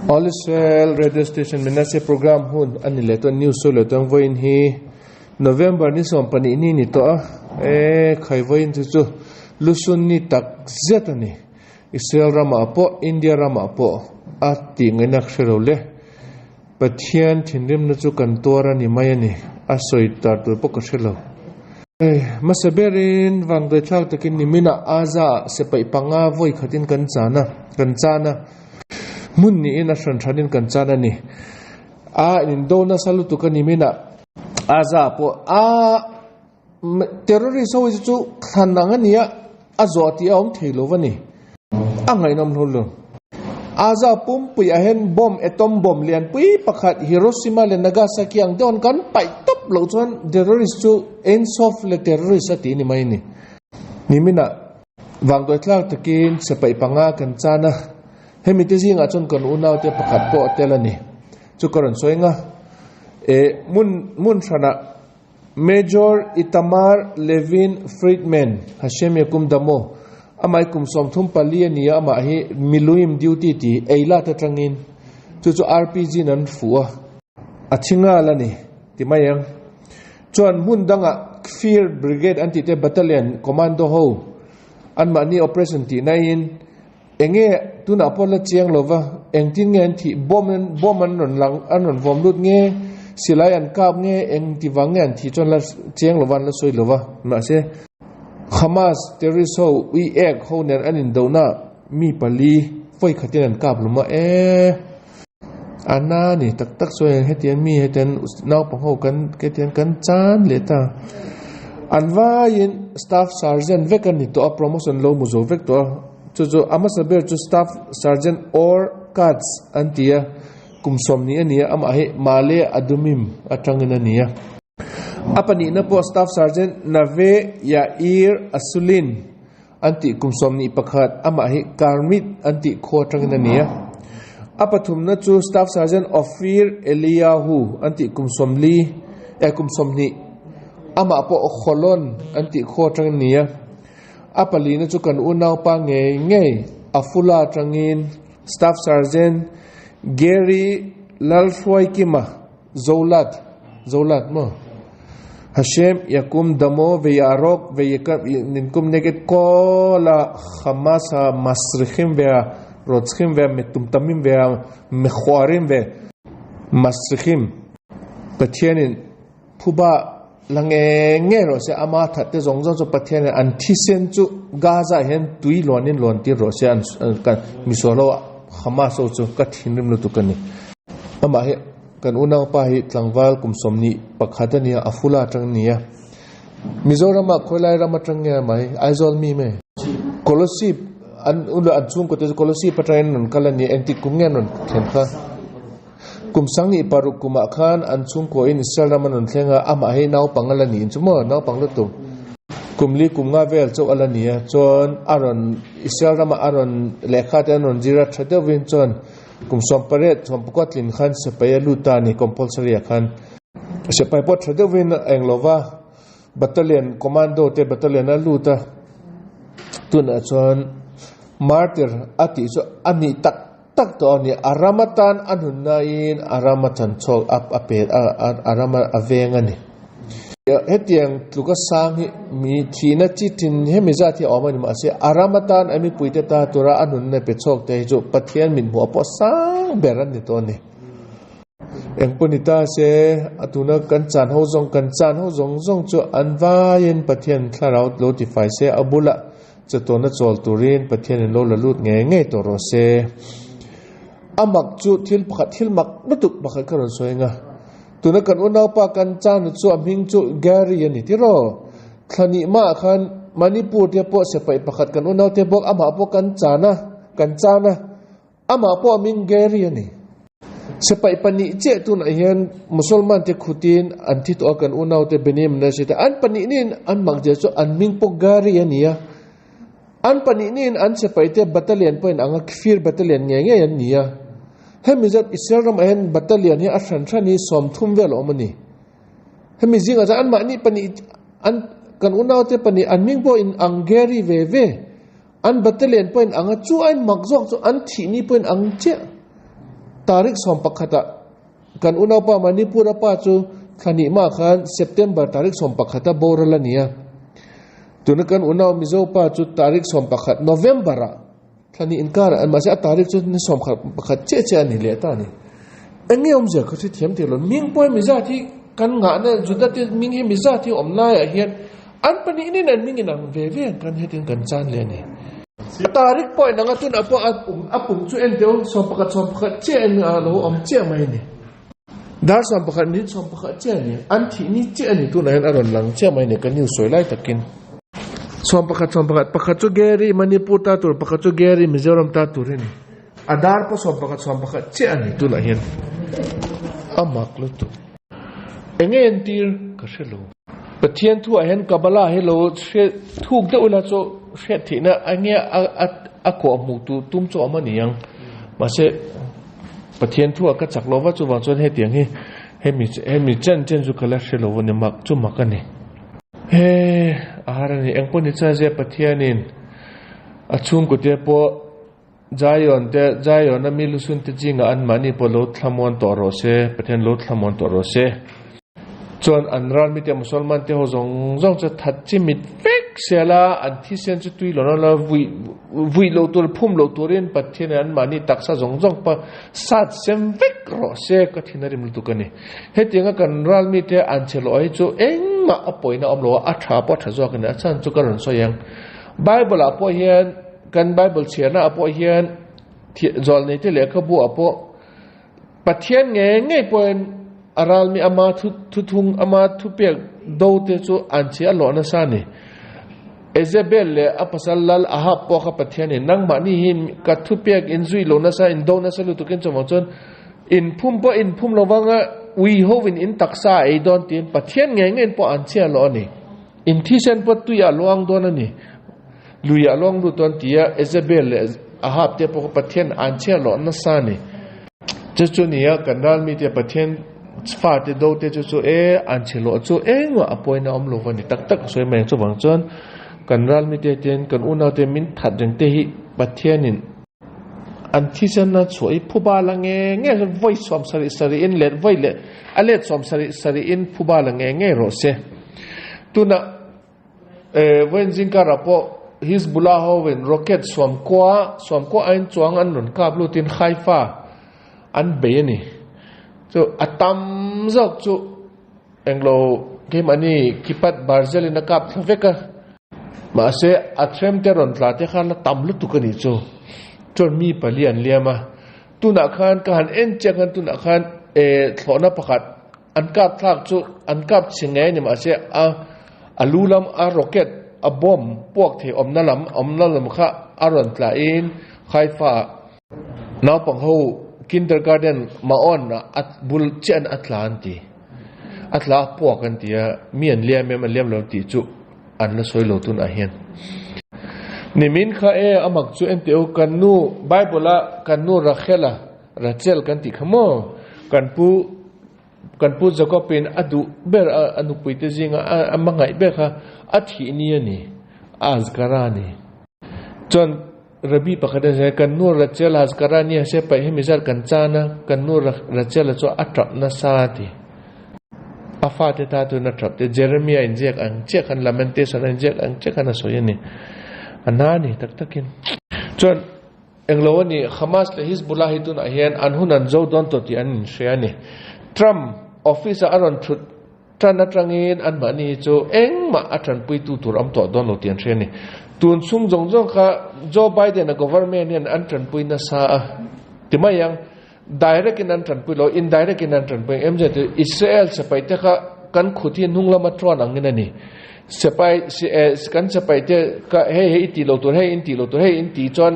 All Israel radio station menase program hun anileto news so leto voin hi November ni som pani ni to khai voin chu lusun ni tak zetani Israel rama po India rama po ati ngainak sherole pathian thinrim na chu kantora ni mayani asoi tar tu po ko shelo masaberin wangdoi thak takin nimina aza sepai panga voi khatin kan chana munni ina shan thanin kan chana ni in dona salutu kan nimina aza po terrorist ho chu khananga nia azoti om theilowani angai nom holo aza pum pui ahen bom atom bom lian pui pakhat Hiroshima le Nagasaki ang don kan pai top lo chuan terrorist chu ends of le terrorist ati ni mai ni nimina wangdoi thlak takin sepai panga kan chana hemite zinga chon kan unaw te pakhat po telani chu karon soinga mun thana Major Itamar Levin Friedman Hashem yakum damo amai kum som thum palian ni ama hi miluim duty ti eila ta tangin chu RPG nan fuwa achinga lani timayang chuan mun danga Fear Brigade anti te battalion commando ho anma ni operation ti nain enge tuna pola chiang lova engtin ngen thi bom an ron lang an ron vom lut nge silai an kap nge eng ti wangen thi chon la chiang lowan la soi lova ma se Hamas terrorist ho we ek ho ner anin dona mi pali foi khatin an kap luma anna ni tak so hetian mi heten naw pang ho kan ketian kan chan leta anwa yin staff sergeant vekan ni to promotion lo muzo vek to chu amasaber chu staff sergeant or cuts antia kumsom ni ania ama he male adumim atangina nia apani na po staff sergeant Nave Yair Asulin anti kumsom ni pakhat ama hi Karmit anti khotangina nia apathum na chu staff sergeant Ofir Eliyahu anti kumsomli kumsomni ama po kholon anti khotangina nia apali na chu kan unaw pa nge afula tangin staff sergeant Gary Lalfoi Kima Zolat mo Hashem yakum damo ve yarok ve ninkum neget kola Hamas masrikhim ve rotskhim ve metumtamim ve mekhwarim ve masrikhim pathianin phuba lange ro se ama thatte zongzo chu pathian anthisen chu gaza hen tui lonin lon ti ro se an misolo Hamas chu ka thinrim lu tu kani ama he kan unaw pa hi tlangwal kumsomni pakhatania afula tangnia Mizoram kholai rama tangya mai aizol mi me kolosi an ulu achung ko te kolosi patrain non kalani anti kumngen non khenka kumsangi paru kuma khan anchung ko in salraman non thenga ama he naw pangalani chumo naw panglutu kumli kumnga vel chaw alania chon aron israelrama aron lekha te non jira thade win chon kumsom paret sompokotlin khan sepaya luta ni compulsory khan sepai pot thade win englova battalion commando te battalion luta tuna chon martyr ati so ani tak to ni aramatan anunain aramatan chol up apet arama avengani hetiang tuka sang mi thina chitin hemiza thi omani ma se aramatan ami puite ta tura anun ne pechok te jo pathian min bo po sang beran ni to ni engpunita se atuna kan chan ho zong chu anwayen pathian tharau notify se abula chetona chol turin pathian lo la lut nge to ro se amak chu thil pakhat thil mak lutuk pakhat karon soinga tuna kan unaw pa kan chan chu amhing chu Gary ani tiro thani ma khan Manipur te po sepai pakhat kan unaw te bok ama po kan chana ama po aming Gary ani sepai pani che tun hian musulman te khutin anthi to kan unaw te benim na sita an pani nin an magje chu an ming po Gary ania an pani nin an sepai te battalion point anga Fear battalion nge an nia hemizat Israel hen battalion hi ashan thani som thum vel omani hemizing aja an ma ni pani an kan unaw te pani an ming po in Angeri ve an battalion point anga chu an magzok chu an thi ni point ang che tarik som pakhata kan unapa manipura pa chu thani ma khan september tarik som pakhata boralania tunakan unaw mizo pa chu tarik som pakhat november thani inkar an ma sa tarik chu ni som pakhat che che ani le ta ni enge om je khathi thiam te lon ming poi mi za thi kan nga na juda te ming he mi za thi om na ya hian an pani ni nan ming inang ve ve kan hetin kan chan le ni tarik poi nanga tun apo apum chu en deu som pakhat che en lo om che mai ni dar som pakhat ni som pakhat che ni an thi ni che ni tu na an aron lang che mai ni kan ni soi lai takin som pakhat chu geri manipur ta tur pakhat chu geri mizoram ta tur ni adar pa som pakhat che ani tu na hian amak lu tu engen tir ka shelo pathian thu a hen kabala hello she thuk de ula cho she thina anga a ko mu tu tum cho amani yang ma se pathian thu ka chak lo wa chu wang chon he tiang hi he mi chen chu kala shelo ne mak chu makani he aharani engponi cha je pathianin achum ko te po Jayon na milusun te jinga an mani po lo thamon to ro se pathen lo thamon to ro se chon anran mi te musulman te ho zong cha that chi mit fek sela an thi sen chu tui lo la vui lo tur phum lo turin pathen an mani taksa zong pa sat sem vek ro se ka thinarim lu tukani he tinga kan ral mi te an chelo ai chu engma apoina omlo a tha po tha zo kan chan chu karon so yang bible apo hian kan bible chena apo hian zol nei te lekha bu apo pathian nge poin aral mi ama thu thung ama thu pek do te chu an chi a lo na sa ni Ezebel le apasal lal aha po kha pathian nang ma ni hin ka thu pek in zui lo na sa in do na sa lu tu ken chom chon in phum lo wanga we hovin in taksa e don tin pathian nge po an chi a lo ni in thi sen po tu ya loang don ani luya long lu ton tia Ezebel ahab te po pathian an che lo na sa ni chu ni ya kanal mi te pathian fa te do te chu e an che lo chu e wa apoina om lo ni tak soi meng chu wang chon kanal mi te ten kan una te min that jeng te hi pathianin an thi san na choi phuba la nge voi som sari in let voi le alet som sari in phuba la nge ro se tuna wen jingka rapo Hezbollah hoven rocket swam kwa ein chuang an nun kap lutin Haifa an be ni so atam zok chu englo ke mani kipat barzel na kap veka ma se athrem te ron tla te khan tam lu tukani chu chon mi palian liama tuna khan kan en chekan tuna khan thlona pakhat an kap thak chu an kap chingai ni ma se alulam a rocket a bom pok the om na lam kha aron tla in Haifa naw pang ho kindergarten ma on at bul chen atlanti atla pok an tia mian liam lo ti chu an la soi lo tun a hian nimin kha amak chu en teu kanu bible kanu rakhela rachel kan ti khamo kan pu jakopin adu ber anu puite jinga amangai be kha athi ni ani azkarani chon rabi pakhada se kan nur rachel azkarani se pa hemizar kan chana kan nur rachel cho atrap na sati afate ta tu na trap te jeremiah injek ang che kan lamentation injek ang che kan soyani anani takin chon englowani hamas le hizbullah hitun ahian anhunan zo don to ti an shayani Trump office aron thut tana trangin an mani chu engma atran pui tu tur am to don lo tian theni tun sung jong kha Joe Biden a government an tran pui na sa timayang direct in an tran pui lo indirect in an tran pui mj Israel se pai te kha kan khuthi nungla ma tron angin ani se pai kan se pai te ka he ti lo tur he in ti lo tur he in ti chon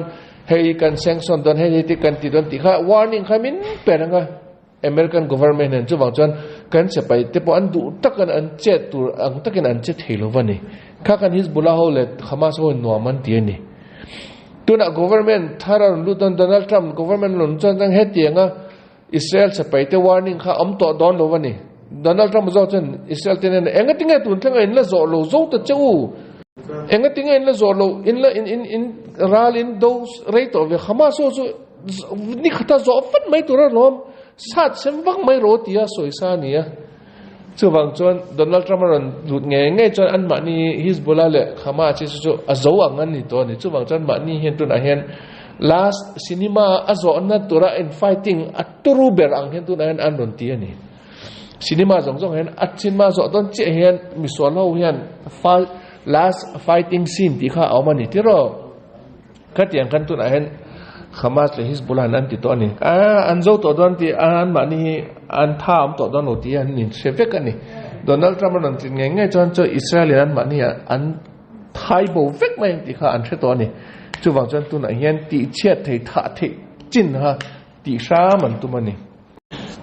he kan sanction don he ti kan ti don ti kha warning khamin peranga American government and chuwang chuan kan sepai te po an du takan an che tur ang takin an che thelo wani kha kan Hezbollah ho le Hamas ho no man ti ni tuna government thara luton Donald Trump government lon chon jang he tianga Israel sepai te warning kha am to don lo wani Donald Trump zo chen Israel ten enga tinga tun thanga in la zo lo zo ta chu enga tinga in la zo lo in ral in those rate of Hamas so นี่ขตาจ่อฟัดไม่ตัวล้อมสัตว์เสมวักไม่รู้ที่สวยซาเนี่ยช่วงจวนโดนัลด์ทรัมป์รันหลุดไงจนอันมานี่ฮิสบุลาเล่ขมาเชื่อจู่อาโจอังนันนี่ตัวนี่ช่วงจวนมานี่เห็นตัวไหนเห็น last cinemaอาโจอันนั้นตัวละ in fighting อัตรูเบรังเห็นตัวไหนอันโดนตีนี่ cinema จงเห็นอัตซินมาโจตอนเจ้าเห็นมิสวาลเห็น last fighting scene ที่เขาเอามานี่ที่เราคัดอย่างกันตัวไหนเห็นขมาสฮิสบุลานั่นติดตัวนี่อันโจตัวนั้นที่อันมานี่อันท่ามตัวนั้นโอที่อันนี่เชฟกันนี่โดนัลด์ทรัมป์นั่นจริงไงจนเจ้าอิสราเอลนั่นมานี่อันไทยโบเฟกไม่ที่เขาอันเชื่อตัวนี่จู่ว่าจนตัวไหนเห็นตีเชียดที่ท่าที่จินฮะตีช้ามันตัวมันนี่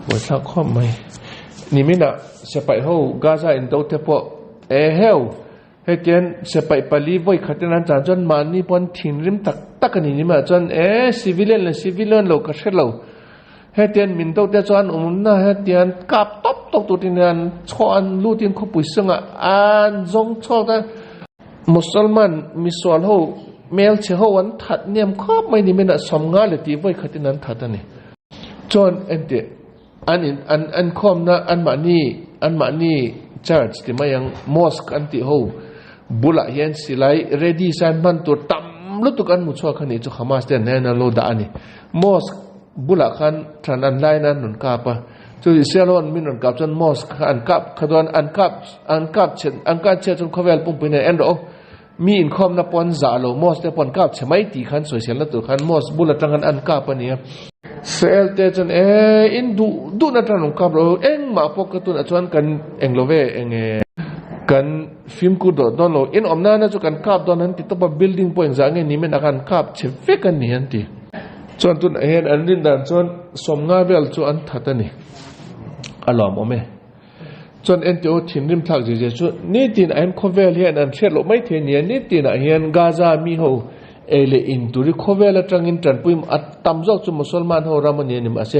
ว่าสักข้อไม่นี่ไม่น่ะเสไปเขากาซาอินโดเทปเอเฮลเฮเจนเสไปปาลีไว้ขัดนั้นจนมานี่ปนทิ้งริมตักกันนี่มาจนซิวิเลียนเราก็เชื่อเราเฮเจนมินโตเตจวนน่าเฮเจนกับต๊อบตกตัวที่นั่นชอนลูตินเขาปุยซึ่งอันจงชอบแต่มุสลิมมิสวาลเขาเมลเชเขาวันถัดเนี่ยครอบไม่นี่ไม่น่ะสมงาเลยที่ไว้ขัดนั้นถัดนี่จนเอ็นเดอันคอมนะอันมานี่church ที่มายังมอสก์อันที่เขาบุลาเห็นสิไลเรดี้สันมันตัวตั้มลุตุกันมุชวคันนี้จุขมาสเตนเนนโลดานี่มอสก์บุลาคันทรันอันไลนั้นนุนกาปะจุอิสราเอลมินุนกาบจนมอสก์อันกับขดวนอันกับเช่นจนเขาเวลปุ่มไปในเอ็นโดมีอินคอมนับวันจ่าโลมอสแต่ปนกับใช่ไหมตีขันสวยเสียแล้วตัวขันมอสบุลาจังอันกับปะเนี่ยเซลเตจนอินดูนัทนุนกับเรามาพวกกตุนจวนกันโลเวกันฟิล์มกูโดดนโลอินอมนานะจุกันกับตอนนั้นติดตัวบิลดิ้งพอยน์นี่มันอาการกับเชฟเฟกันนี่ฮันตีจวนตุนเห็นอันนี้ดันจวนสมงาเวลจวนทัดนี่อารมณ์โอเมจวนเอ็นทีโอทินริมทักเจจวนนี่ตีนเอ็นโคเวลเห็นอันเชื่อโลไม่เทียนเนี่ยนี่ตีนเห็นกาซามีโฮเลอินตุริโคเวลจังอินจันปุยมอัตตำจอกจุมุสลิมานโฮรามันเนี่ยนี่มาเส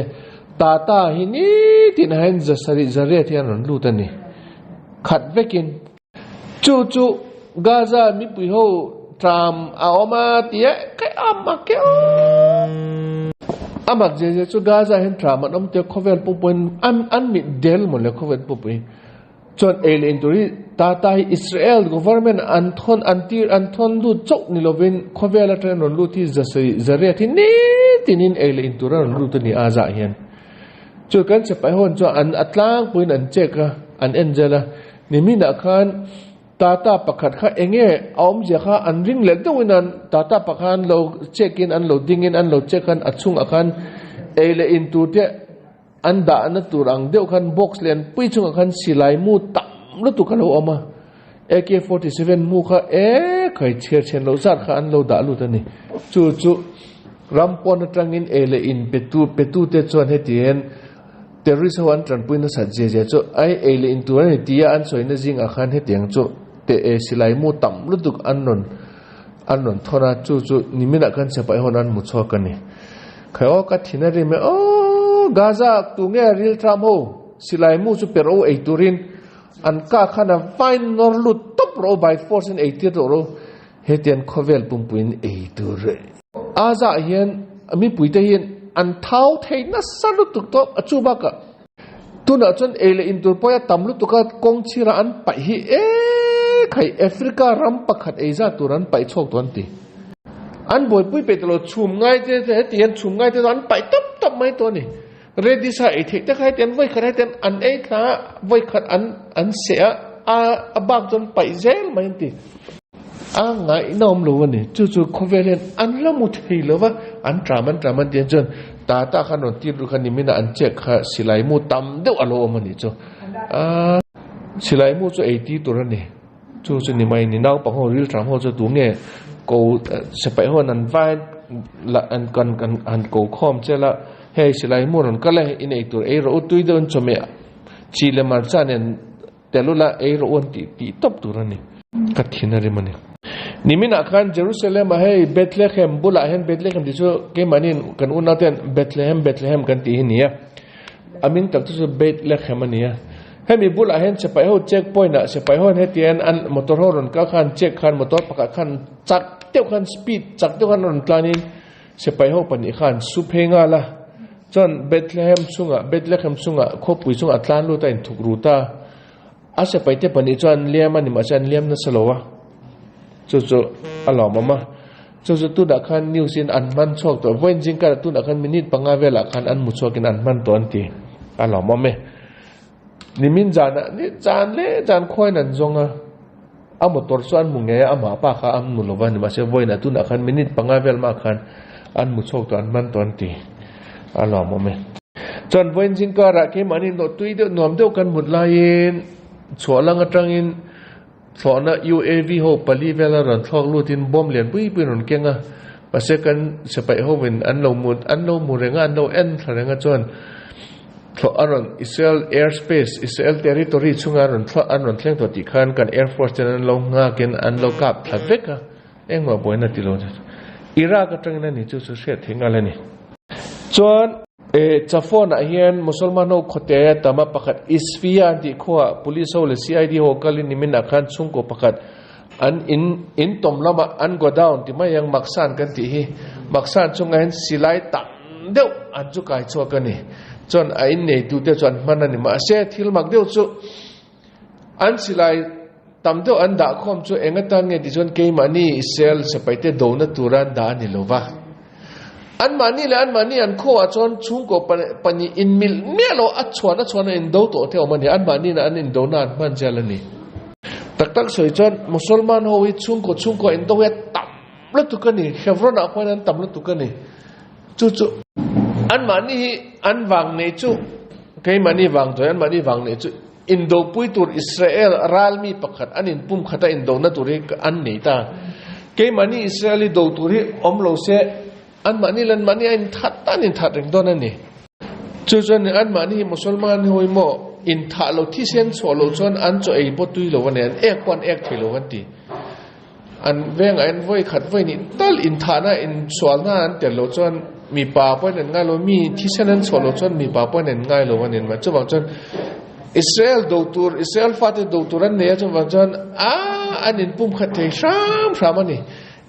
ตาตาหินี่ตีนเห็นจะสริจเรียที่อันนั้นรู้ตันนี่ขัดเวกินจู่กาซามีปุยโฮทรัมเอามาเตี้ยแค่อามาแค่อามาเจจู่กาซาเห็นทรัมมันอมเตี้ยโคเวลปุ่มปุ่นอันมิเดลหมดเลยโคเวลปุ่มปุ่นจนอินตุริตาตาอิสราเอล government อันทนดูจกนิโลเวนโคเวลเทนนลูที่จะเรียที่นี่ที่นี่อินตุรันลูตัวนี้อาซาเห็นจู่กันจะไปหนจู่อันอัตลางปุ่นอันเจกอันเอ็นเจล่านี่มีนักขันตาประคัดข้าเองเอาอมเจ้าข้าอันริงเล็กตัวนั้นตาประคันเราเช็คอินอันเราดิ้งอินอันเราเช็คกันอัดซุงอาคันอินตุเตอันด่าอันนั้นตัวรังเดียวกันบ็อกซ์เลียนปุ้ยชุงอาคันสิไลมูตั้มแล้วตัวกันเราออกมาAK-47มูข้าใครเชื่อเราจัดข้าอันเราด่าลูตันนี่จู่รำปอนตรังอินอินเปตูเตจวนให้ตีเห็นเทอริสวันตรันปุยนัสเจเจจู่อินตัวนี้ที่อันสวยนั่นจริงอาคารให้ตียงจู่สิไลมูตั้มแล้วตัวอันนนทนาจู่นี่ไม่นักกันจะไปหนนั้นมุชอกันนี่ใครว่ากัดที่นั่นริมกาซาตัวเงี้ยริลทรัมโฮสิไลมูจู่เปโรตุรินอันก้าขันไฟนอร์ลุตบโรบายฟอร์สัน80โรเฮติอันคอเวลปุ่มปุ่นตัวเรอาซาเฮียนมีปุ่ยเทียนอันเท้าเทียนนัสลุตุกโตอจูบักะตัวนั้นจนอินตัวพอยตั้มลุตุกะกงชิระอันไปฮีใครแอฟริการัมปักขัดซาตัวนั้นไปโชคตัวนั้นตีอันบ่อยปุ่ยไปตลอดชุมง่ายเจเทียนชุมง่ายตัวนั้นไปตับไม่ตัวนี้เรดิสาอิทธิแต่ใครเตียนไว้ขัดให้เตียนอันข้าไว้ขัดอันเสียบางจนไปเซลไม่ตีไงน้อมรู้วันนี้จู่ๆคอนเวเลนอันละมุดให้เลยว่าอันตรามันเตียนจนตาขนมตีรุขันนี้ไม่น่าอันเจ็กค่ะสิไลมูตั้มเดี๋ยวอารมณ์มันนี่จู่สิไลมูจู่80ตัวนี่จู่นี่ไม่นี่น้าปังหัวริลทรัมหัวจู่ตัวเงี้ยกูสเปหัวนั้นไฟละอันกันอันกูคอมเจละเฮ้ยสิไลมูนั่นก็เลยอินตัวเราตุยเดินจมเนี่ยชีเลมาร์ซาเนี่ยแต่รู้ละเราอันตีตบตัวนี่กัดที่นั่นเลยมันนี่นี่มินักขันเยรูซาเล็มมาให้เบธเลเฮมบุลาเห็นเบธเลเฮมที่ชั่วเกี่ยมันนี่กันอุณาเทนเบธเลเฮมกันที่นี่อามินตักที่ชั่วเบธเลเฮมมันนี่ให้มีบุลาเห็นจะไปหัวเช็คพอยต์นะจะไปหัวให้เตียนอันมอเตอร์ฮอร์นก็ขันเช็คขันมอเตอร์ประกาศขันจักเที่ยวขันสปีดจักเที่ยวขันรถกลานิน sẽ phải hậu pani khan suphenga la chọn Bethlehem sunga khop pui sunga atlan lu ta in thuk ruta a sẽ phải te pani chọn liam ani ma chan liam na salowa chu alo mama chu tu da khan news in an man chok to voin jing ka tu da khan minute panga vela khan an mu chokin an man to anti alo mame nimin jana ni jan khoi nan zonga a motor so an mu nge ama pa kha am nu lowa ni ma se voina tu da khan minute panga vel ma khan an mu chok to an man to anti alo mame chon voin jing ka ra ke mani no tui de nom de kan mut la yin cholang atangin thona UAV ho pali vela ran thok lutin bom lian pui ron kenga pase kan sepai ho win an lo mu renga an lo en threnga chon tho aron Israel airspace Israel territory chunga ron tho an ron thleng to ti khan kan air force ten lo nga ken an lo kap thaveka engwa boina tilo Iraq atangina ni chu se thinga la ni chon chafon ahian musulman ho khote tama pakhat isfia di khoa police ho le CID ho kalin nimin akhan chungko pakhat an in tomlama an go down ti mayang maksan kan ti hi maksan chungain silai tam deu an chu kai chu kan ni chon ain nei tu te chon manani ma se thil mak deu chu an silai tam deu an da khom chu engatan nge ti chon ke mani sel se paite do na turan da ni lova an mani an kho a chon chung ko pani in mil melo a chona in do to the mani an mani na an in do na man jalani tak soi chon musulman ho hi chung ko in do ya tam la tu kani chevron a khoi nan tam la tu kani chu an mani an wang ne chu kai mani wang to an mani wang ne chu in do pui tur Israel ralmi pakhat an in pum khata in do na turi an nei ta kai mani Israeli do turi omlo se an mani lan mani in that reng don ani chu chon an mani musulman hoi mo in tha lo thi sen so lo chon an cho ei bo tui lo wan an ek kwan ek thilo kan ti an veng an voi khat voi ni tal in tha na in swal na an tel lo chon mi pa pon an ngai lo mi thi sen an so lo chon mi pa pon an ngai lo wan en ma chu bang chon Israel fate do tur an ne chu bang chon an in pum khat thei sham ani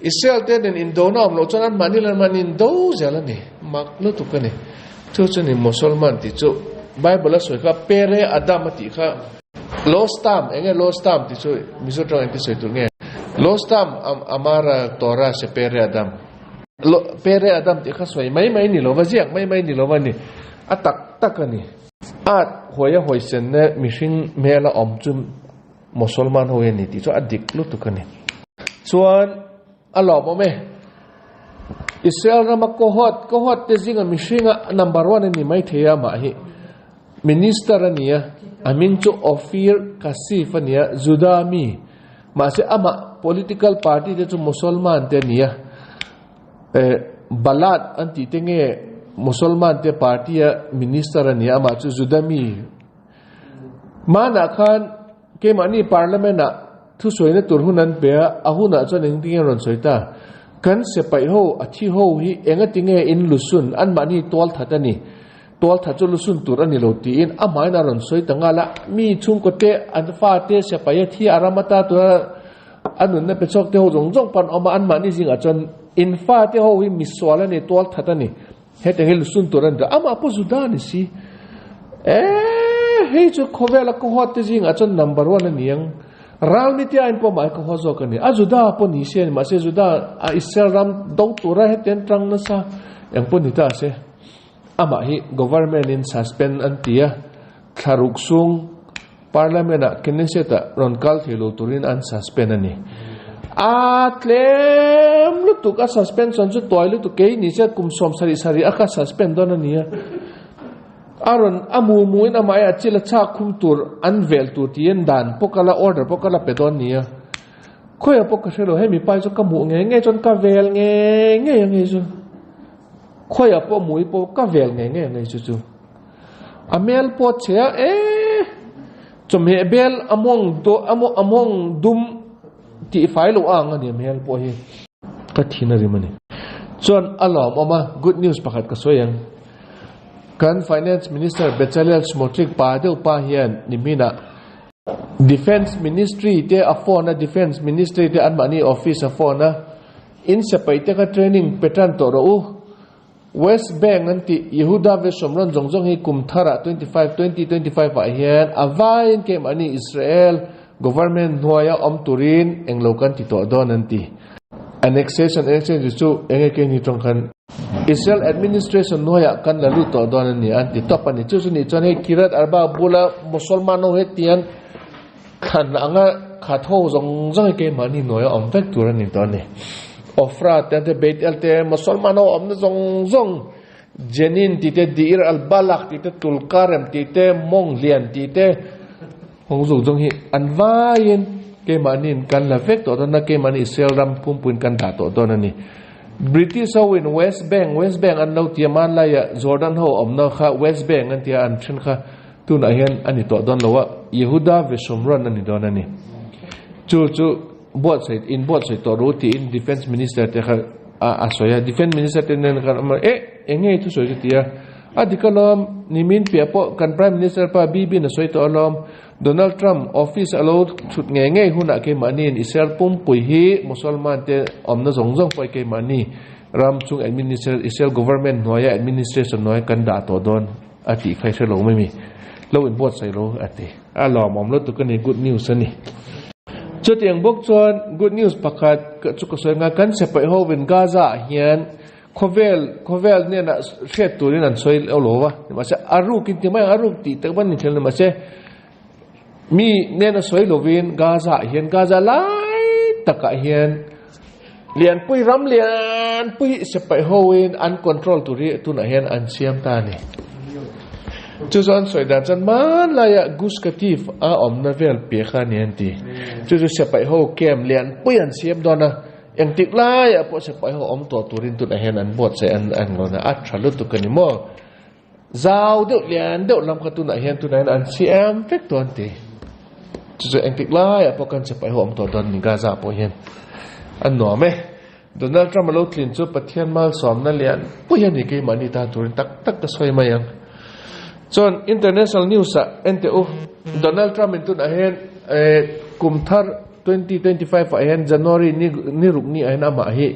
Israel ten in Indona lo chon an mani lan mani do zela ni mak lo tu kani chu ni musulman ti chu Bible soi kha pere adam ti kha lostam ti chu miso tong ti soi tu nge lostam amara Torah se pere adam ti kha soi mai ni lo wajiak mai ni lo wani atak takani at hoi sen ne mishing mela omchum musulman ho ni ti chu adik lo tu kani chuan alo mome Israel rama kohot te zinga mishinga number 1 ni mai theya ma hi minister ania amin chu Ofir Kasif ania Zudami ma se ama political party te chu musulman te nia balad anti tenge musulman te party minister ania ma chu Zudami mana khan ke mani parliament na thu soina turhunan pe ahuna chon eng ting ron soita kan se pai ho athi ho hi enga tinge in lusun an mani tol thatani tol thachu lusun tur ani lo ti in amai na ron soita ngala mi chung ko te an fa te se pai thi aramata to anun na pe chok te ho jong pan oma an mani jinga chon in fa te ho hi mi swala ni tol thatani hete hel lusun tur an ama po zudani si hei chu khowela ko hot te jinga chon number 1 ani yang Rang ni tia in po mai ko hozo kani ajuda po ni sen ma se juda a Israel ram do tura he ten trang na sa yang po ni ta se ama hi government in suspend an tia tharuk sung parliament a Knesset ron kal thilo turin an suspend ani atlem lu tu ka suspension chu toilet tu ke ni se kum som sari aka suspend don ani aron amu muin amaya chila cha khum tur anvel tu tien dan pokala order pokala pedon nia khoya pokashelo hemi pai so kamu nge chon ka vel nge chu khoya po mui po ka vel nge chu amel po chea chome bel among dum ti failo ang ani mel po hi ka thina rimani chon alom ama good news pakhat ka soyang kan finance minister Bezalel Smotrich pa deu pa hian nimina defense ministry te afona defense ministry te an mani office afona in sepaite ka training pattern to ro West Bank anti Yehuda ve Shomron zongjong hi kumthara 2025 wa hian avain kem ani Israel government nuaya om turin englokan ti to don anti annexation chu engeke ni tongkhan Israel administration nuaya kan lalu to don ani anti top ani chu ni chon he kirat arba bula musulmano he tian khan anga khatho zongjong ke mani nuaya om vek turan ni to ni Ofra tete Beit El te musulmano omna zongjong Jenin tite Dir al Balak tite Tulkarem tite Mong Lian tite hong zongjong hi anvayin ke manin kan la vek to na ke mani Israel ram pumpun kan da to na ni British ho in West Bank an lo tiaman la ya Jordan ho omna kha West Bank an tia an thin kha tun ahian ani to don lowa Yehuda ve Shomron ani don ani chu both side to roti in defense minister te kha asoya defense minister te nen kan enge tu so tia adikalom nimin piapo kan prime minister pa bibi na soi to alom Donald Trump office allowed chut nge huna ke manin Israel pum pui hi musulman te omna zongjong poi ke mani ram chung administration Israel government noya administration noya kan da to don ati khai se lo mai mi lo in both side lo ati alom om lo tu kan good news ani cho tiang bok chon good news pakhat chu ko soi nga kan se pai ho win Gaza hian khovel ne na shet turin an soi lo wa ma se aru kin ti mai aru ti tak ban ni thel ma se mi ne na soi lovin Gaza hian Gaza lai taka hian lian pui ram lian pui se pai ho win an control turi tu na hian an siam ta ni chu zon soi da chan man la ya gus katif a om na vel pe kha ni anti chu se pai ho kem lian pui an siam dona eng tik la ya po se pai ho om to turin tu na hen an bot se an ngona a thalu tu kan mo zau de lian de lam kha tu na hen tu na an siam fek to anti chu eng tik la ya po kan se pai ho om to don ni Gaza po hen an no me Donald Trump lo tlin chu pathian mal som na lian pui ani ke mani ta turin tak ka soi mayang John international news NTO Donald Trump intun ahen kumthar 2025 ahen January ni rukni ahen ama hi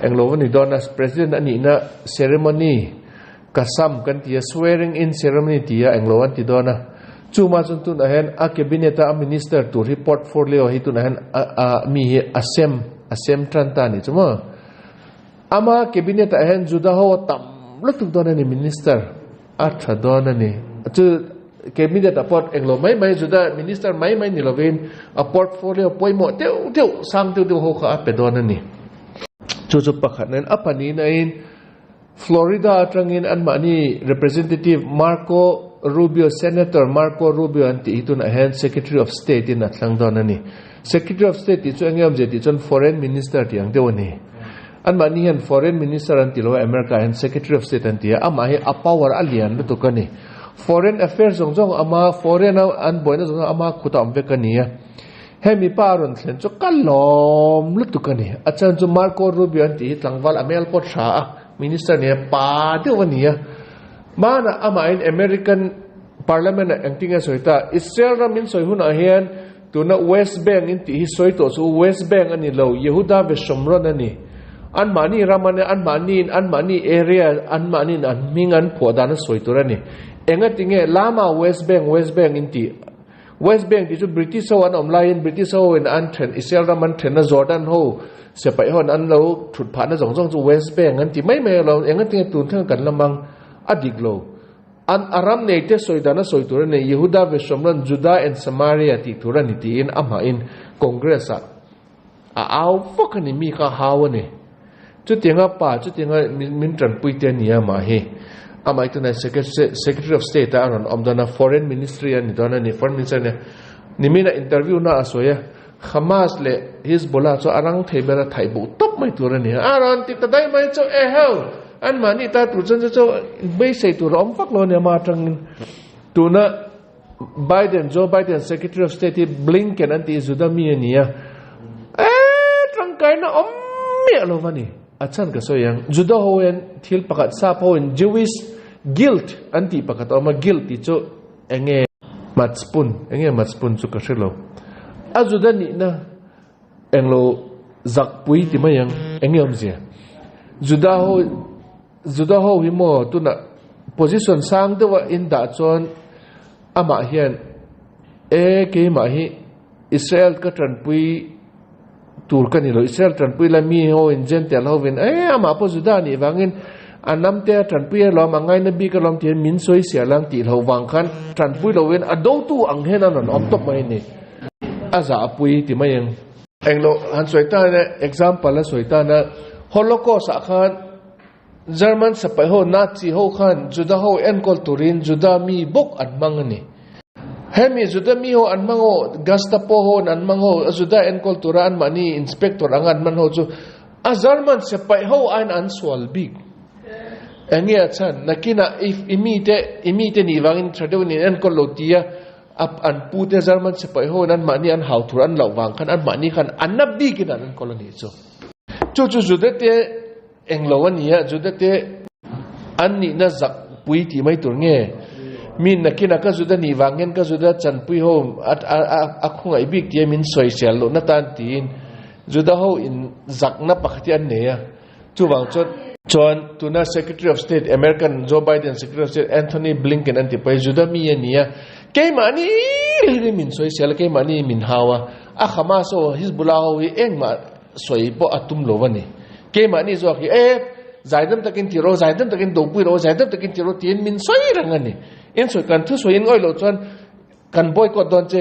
englovani donas president ani na ceremony kasam kan tia swearing in ceremony tia englowan ti dona chuma chuntun ahen a cabinet a minister to report portfolio hi tun ahen mi hi asem tranta ni chuma ama cabinet ahen juda ho tam lutuk dona ni minister atha dona ni chu cabinet aport englo mai juda minister mai ni lovin a portfolio poimo teu sang teu ho kha pe dona ni chu pakhat nen apani na in Florida atangin anmani representative Marco Rubio Senator Marco Rubio anti itun ahen secretary of state in atlang dona ni secretary of state ti chu engam je ti chon foreign minister ti ang dewani anmani han foreign minister anti lo America and secretary of state anti ama hi a power alian lu tukani foreign affairs zongjong ama foreign an boina zong ama khutam vekania hemi paron thlen chu kalom lu tukani achan chu Marco Rubio anti tlangwal amel pot sha minister ne pa dewania mana ama in American parliament antinga soita Israel ramin soihuna hian tuna West Bank inti hi soito su West Bank ani lo Yehuda ve Shomron ani anmani ramane anmani area anmani anmingan phodana soiturani engatinge lama West Bank inti West Bank ti chu British ho an online British ho in an thlen Israel raman thena Jordan ho sepai hon an lo thut phana jongjong chu West Bank anti mai lo engatinge tun thang kan lamang adiglo an aram ne te soidana soiturani Yehuda ve Shomron Judah and Samaria ti turani ti in ama in congress a au fokani mi kha hawane chu tinga pa chu tinga min tran puite nia ma he amai tuna secretary of state aron omdana foreign ministry ani dona ni foreign minister ne nimina interview na asoya Hamas le Hezbollah so arang thebera thaibu top mai turani aron ti tadai mai cho hell an mani ta tu chen cho bei sei tu rom fak lo ne ma tang tuna Joe Biden secretary of state Blinken anti zudami ania tang kai na mi lo vani achan ka soyang juda hoen thil pakat sa poin Jewish guilt anti pakat oma guilt ti cho enge matspun chu ka shelo ajuda ni na englo zakpui ti mayang enge omzia juda ho juda ho hi mo tuna position sang de wa in da chon ama hian ke ma hi Israel ka tranpui tur kan ni lo Israel tranpui la mi ho in jen tel ho vin ama po juda ni wangin anam te tranpui lo mangai na bi ka lom tien min soi sia lang ti lo wang khan tranpui lo wen ado tu ang hen an om top mai ni aza apui ti mai englo han soita na example la soita na holocaust khan German sapai ho Nazi ho khan juda ho enkol turin juda mi bok an mangani hemi juda mi ho an mango Gestapo ho an mango juda enkol turan mani inspector angan man ho chu a German sapai ho an swal big engia chan nakina if imite ni wangin thadeu ni enkol lotia ap an pute German sapai ho nan mani an hau thuran lawang khan an mani khan annabi kin an koloni chu juda te englowania juda te anni na zak pui ti mai tur nge min nakina ka juda ni wangen ka juda chan pui ho at akhung ai bik ti min soi sel lo na tan tin juda ho in zak na pakhati an ne ya chu wang chon tuna Secretary of State American Joe Biden Secretary of State Anthony Blinken anti pai juda mi ania ke mani ri min soi sel ke mani min hawa a Hamas o Hezbollah ho engma soi po atum lo wani ke mani zo ki zaidam takin tiro zaidam takin dopui ro zaidam takin tiro tien min soi rangani in soi kan thu soi in oi lo chuan kan boycott don che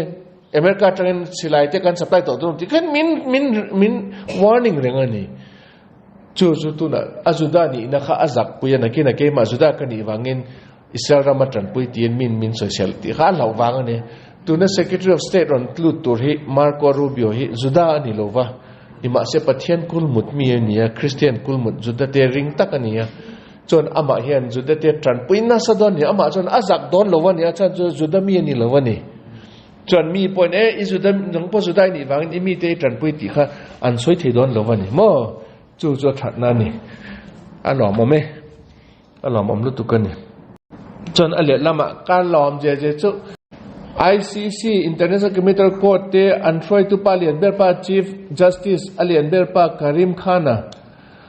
America train silai te kan supply to don ti kan min warning rangani chu tu na ajuda ni na kha azak puya na ke ma ajuda kan i wangin Israel ramatran pui tien min social ti kha law wangane tu na Secretary of State on tlu tur hi Marco Rubio hi juda ni lova ima se pathian kulmut mi ania Christian kulmut juda te ring takania chon ama hian juda te tranpui na sadon ni ama chon azak don lowani acha juda mi ni lowani chon mi point juda nong po juda ni wang ni mi te tranpui ti kha an soi the don lowani mo chu thatna ni alom me alom lu tukan ni chon ale lama ka lom je chu ICC International Criminal Court te Antroy tu Palian Berpa Chief Justice Alian Berpa Karim Khana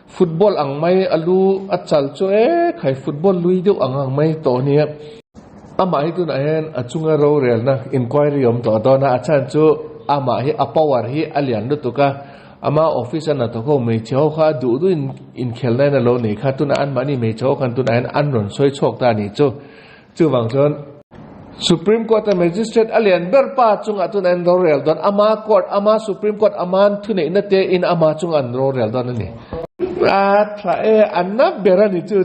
football ang may alu at salcho kay football lui deu ang may to niya ama hi tu na hen achunga ro real na inquiry om to na achan chu ama hi apawar hi alian du tuka ama officer na to ko me chho kha du in khelna na lo ni kha tu na an mani me chho khan tu na an ron soi chok ta ni chu wang chon Supreme Court Magistrate Alian Berpa chung atun an royal don ama court ama Supreme Court aman thune na te in ama chung an royal don ni tra anna berani chu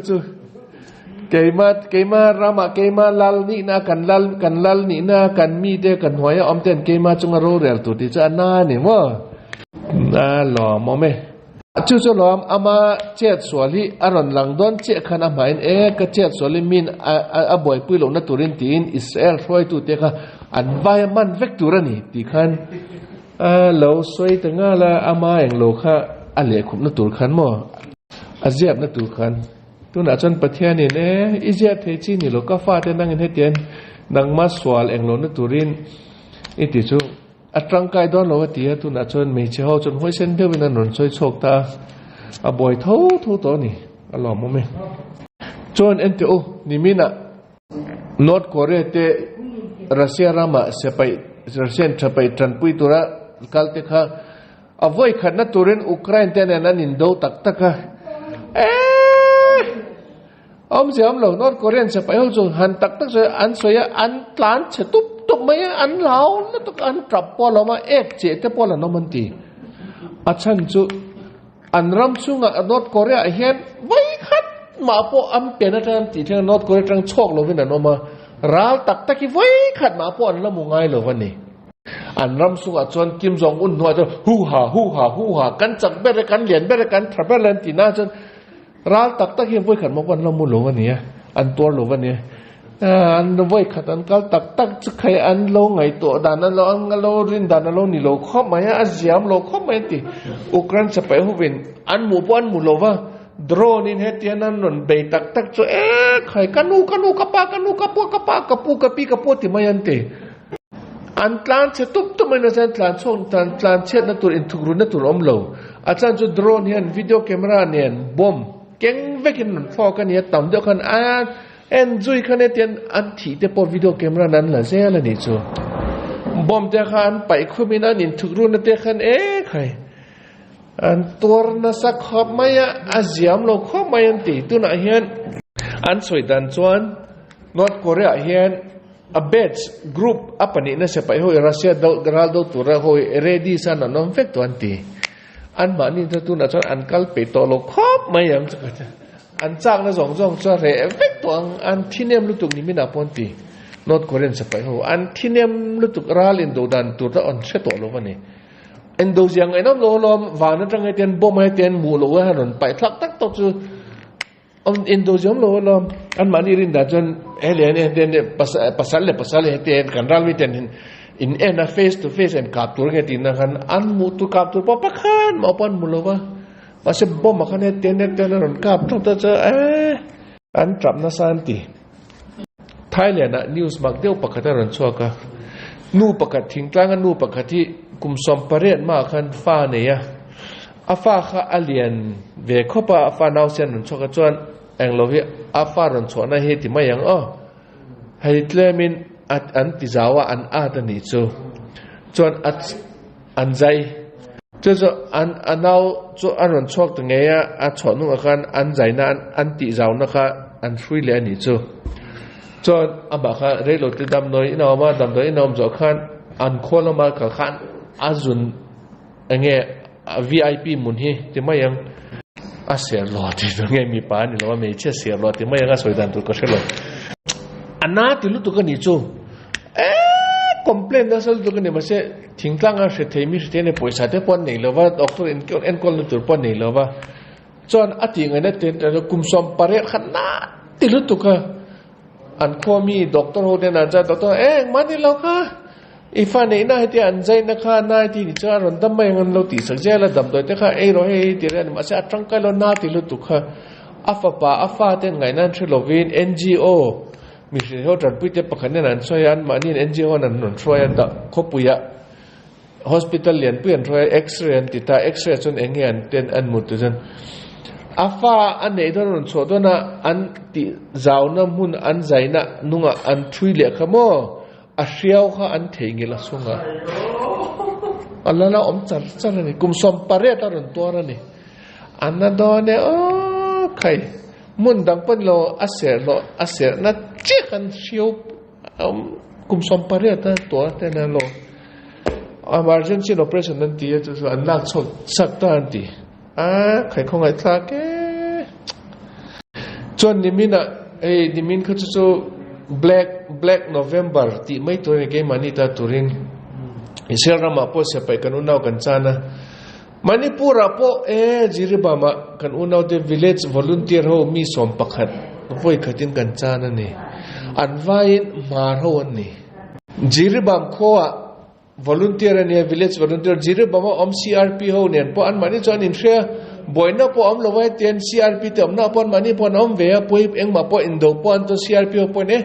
keima rama keima lal ni na kan lal ni na kan mi te kan hoya omten keima chung royal tu ti cha na ni mo na lo mo me chu lom ama chet swali aron langdon che khan amain ka chet swali min a boy puilo na turin tin Israel roi tu te kha an vai man vekturani ti khan lo soi tanga la ama eng lo kha ale khup na tur khan mo aziap na tur khan tu na chon pathia ni ne izia the chi ni lo ka fa te nang in hetien nang ma swal eng lo na turin iti chu atrang kai don lo ti tu na chon me che ho chon hoi sen de win non soi chok ta a boy tho to ni alom mo me chon NTO ni mina North Korea te Russia rama sepai Russian chapai tranpui tura kalte kha avoi khatna turin Ukraine te na nin do tak ka om jam lo North Korean sepai ho chung han tak so an soya an tlan che tup mai an lao na to an trap po lo ma ek che te po la no man ti achan chu an ram chunga North Korea hian vai khat ma po am penatan ti thang North Korea tang chok lo win no ma ral tak ki vai khat ma po an la mu ngai lo wani an ram chunga chon Kim Jong Un no hu ha kan chak ber kan lian ber kan travel ti na chon ral tak hi vai khat ma po an la mu lo wani an tor lo wani an voi khatan kal tak khai an lo ngai to dan lo an lo rin dan lo ni lo kho mai aziam lo kho mai ti Ukraine sa pai hovin an mu pon mu lova drone in hetian an non be tak cho khai kanu kapa kapu kapi ti mai ante an tlan che tup mai na san tlan chon tlan che na tur in thugru na tur om lo achan cho drone hian video camera nen bom เก่งเวกินฟอกันเนี่ยต่ำเดียวกันเอ็นจุยกันเนี่ยเตียนอันที่เตปวิดีโอเกมระนั้นละเสียละนี่จูบอมเตะขันไปคุมินานินทุกรุ่นเตะขันใครอันตัวนัสขอบไม่อาเซียมโลกขอบไม่ยันตีตัวน่ะเฮียนอันสวยดันจวนนอร์ทโคเรียเฮียนa batch group apa ni na sepai hoi Russia do tura hoi ready sana non fek tu anti an ma ni tu na chon an kal pe to lo khop mai yam cha an chak na jong jong cha re fek tu an thinem lu tuk ni mi na pon ti North Korean sepai ho an thinem lu tuk ral in do dan tu ta on se to lo ba ni en do jiang ai nom lo lom wa na tang ai ten bom ai ten mu lo ha ron pai thak tak to chu Indosium lo an manirin da jon alien den pasal ten kan ral ten in ena face to face and capture nge tin kan an mu tu capture pa pakhan ma pan mulowa pase bom ma khan ten ron kap to cha an trap na santi Thailand na news mak deu pakata ron choka nu pakat thingtlang nu pakati kumsom pariat ma khan fa ne ya afa kha alien ve khopa afa naw sen ron choka chuan Anglovi afaron chona he ti mayang hai tlemin at an tizawa an atani chu chon at anjai chu an anau chu aron chok ta ngeya a chonu akan anjai na an ti zaw na kha an free le ani chu chon aba kha relo ti dam noi inawma dam doi inom jo khan an kholama ka khan azun ange VIP mun hi ti mayang aser lo ti to nge mi pa ni lo me che ser lo ti mai nga soi dan tu ko se lo ana ti lu tu ka ni chu complain da sal tu ka ni ma se thingtlang a se thei mi se ne poisa te pon nei lo wa doctor en kol tu pon nei lo wa chon ati ngai na ten ta kum som pare khana ti lu tu ka an kho mi doctor ho de na ja doctor ma ni lo ka ifa nei na he ti an jai na kha na ti ni cha ron dam mai ngan lo ti sak je la dam doi te kha ro he ti ren ma sa atang ka lo na ti lu tu kha afa ten ngai nan thrilovin NGO mi se ho tran pu te pakhan nan soyan ma ni NGO nan non soyan da khopuya hospital lian pian roi x-ray ti ta x-ray chon engian ten an mut tu jan afa an nei don ron cho do na an ti zaw na mun an zaina nunga an thui le khamo a hriau kha an thei la sunga Allah la char char ni kum som pare ta ron to ra ni anna do ne khai mun dang pan lo aser na chi kan hriau kum som pare ta to te na lo emergency operation nan ti chu an lak chok sak ta an ti khai khong ai thla ke chon ni mina ni min kha chu Black November ti mai to ne ke mani ta turin isel rama po se pai kan unaw kan chana Manipura po jiribama kan unaw de village volunteer ho mi som pakhat voi khatin kan chana ni anvain mar ho ni jiribam khoa volunteer ne village volunteer jiribama CRP ho ne po an mani chon in share boina po am lowai ten CRP te am na pon mani pon am ve poi engma po indo pon to CRP po ne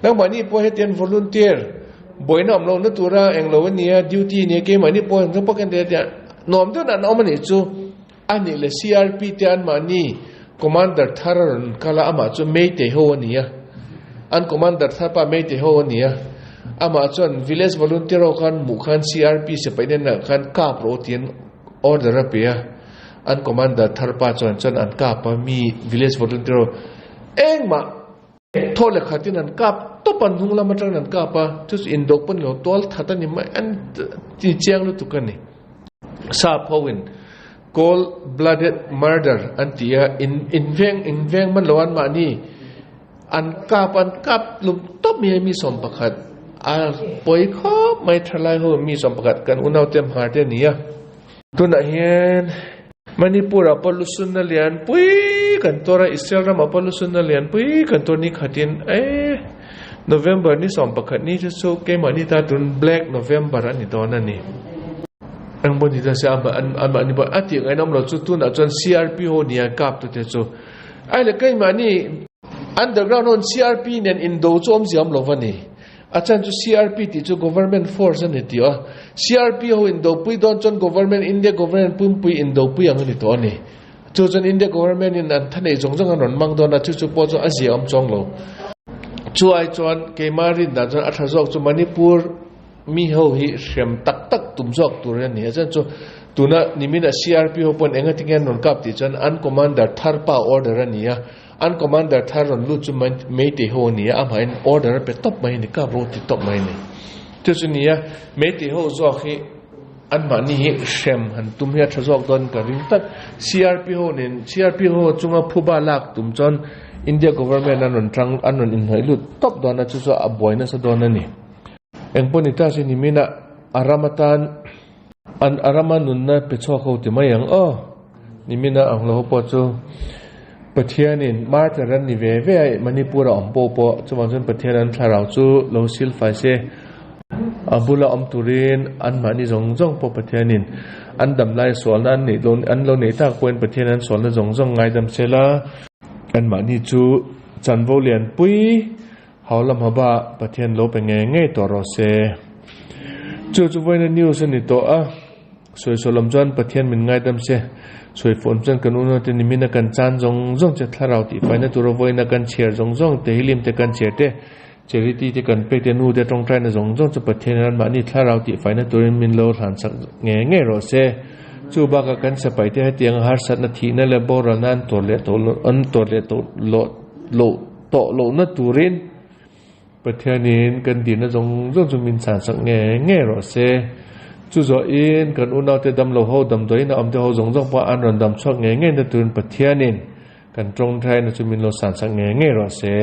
nang mani po he ten volunteer boina am lo na tura englo nia duty ne ke mani po no po kan de nom do na nom ni chu ani le CRP te an mani commander tharan kala ama chu mei te ho nia an commander thapa mei te ho nia ama chon village volunteer kan mu khan CRP se paine na khan ka protein order apia an commander tharpa chon an ka pa mi village volunteer engma thole khatin an kap to pan hungla matang an ka pa chu indok pan lo tol thata ni ma an ti chiang lu tukani sa powin cold blooded murder antia inveng man lawan ma ni an kap lu top mi som pakhat a poi kho mai thalai ho mi som pakhat kan unaw tem har te nia tuna hian Manipura pollution na lian pui kantora Israel ram pollution na lian pui kantor ni khatin November ni som pakhat ni chu ke mani ta tun Black November ani don ani ang boni ta sa an ni ba ati ngai nom lo chu tu na chon CRP ho nia kap tu te chu ai le kai mani underground on CRP nen in do chom jiam lo wani achan chu CRP ti chu government force ani ti CRP ho in do pui don chon government India government pum pui in do pui ang ni to ani chu chen India government in an thane jong jong an mang don na chu po chu azi om chong lo chu ai chuan kemarin da chuan athazok chu Manipur mi ho hi shem tak tak tum jok tur ni chen chu tuna nimina CRP ho pon enga tingen non kap ti chuan an commander tharpa order ania an commander tharon lu chu me te ho ni am hain order pe top mai ni ka ro ti top mai ni chu chu nia me te ho zo khi an ma ni hi shem han tum hi athazok don ka ring tak CRP ho chunga phuba lak tum chon India government anon in hailu top don na chu chu aboina sa don ani engponi ta si nimina aramatan an aramanun na pecho kho ti mayang nimina ang lo po chu pathianin martaran ni ve Manipur om po chuman chen pathianan tharau chu lo sil fai se abula om turin an mani jong po pathianin an dam lai sol nan ni lon an lo nei ta koin pathianan sol na jong ngai dam sela an mani chu chanvo lian pui haulam haba pathian lo pe nge to ro se chu voina news ni to a soi solam jan pathian min ngai dam se soi phone jan kanuna te nimina kan chan jong che tharau ti faina tu ro voina kan cher jong te hilim te kan cher te charity te kan pe te nu te tong trai na jong che pathian an mani tharau ti faina turin min lo than sak nge ro se chu ba ka kan sa pai te tiang har sat na thi na le boral nan to le to lo na turin pathianin kan din na jong chu min san sak nge ro se chu zo in kan unau te dam lo ho dam doi na am te ho jong pa an ron dam chok nge na turin pathianin kan tong trai na chu min lo san sak nge ro se